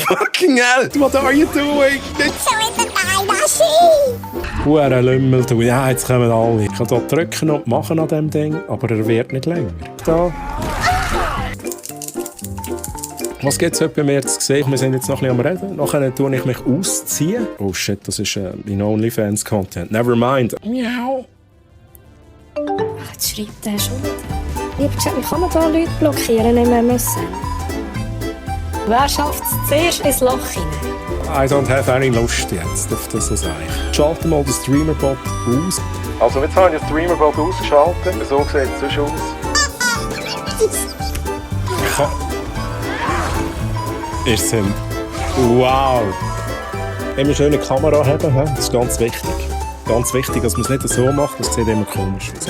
Fucking hell! What are you doing? So ist der Time Machine! Huere Lümmel, du. Ja, jetzt kommen alle. Ich kann hier drücken und machen an dem Ding, aber er wird nicht länger. Da. Was gibt es heute bei mir zu sehen? Wir sind jetzt noch ein bisschen am Reden. Nachher tue ich mich ausziehen. Oh shit, das ist mein OnlyFans-Content. Never mind. Miau. Jetzt schreibt er schon wieder. Ich habe gesagt, wie kann man da Leute blockieren, nicht mehr müssen? Wer schafft es zuerst ins Loch hinein? I don't have any Lust jetzt auf das sage ich. Schalte mal den Streamerbot aus. Also jetzt habe ich den Streamerbot ausgeschaltet. So sieht es sonst aus. Ich kann... Ihr sind... Wow! Immer schön eine Kamera haben, das ist ganz wichtig. Ganz wichtig, dass man es nicht so macht, das sieht immer komisch aus.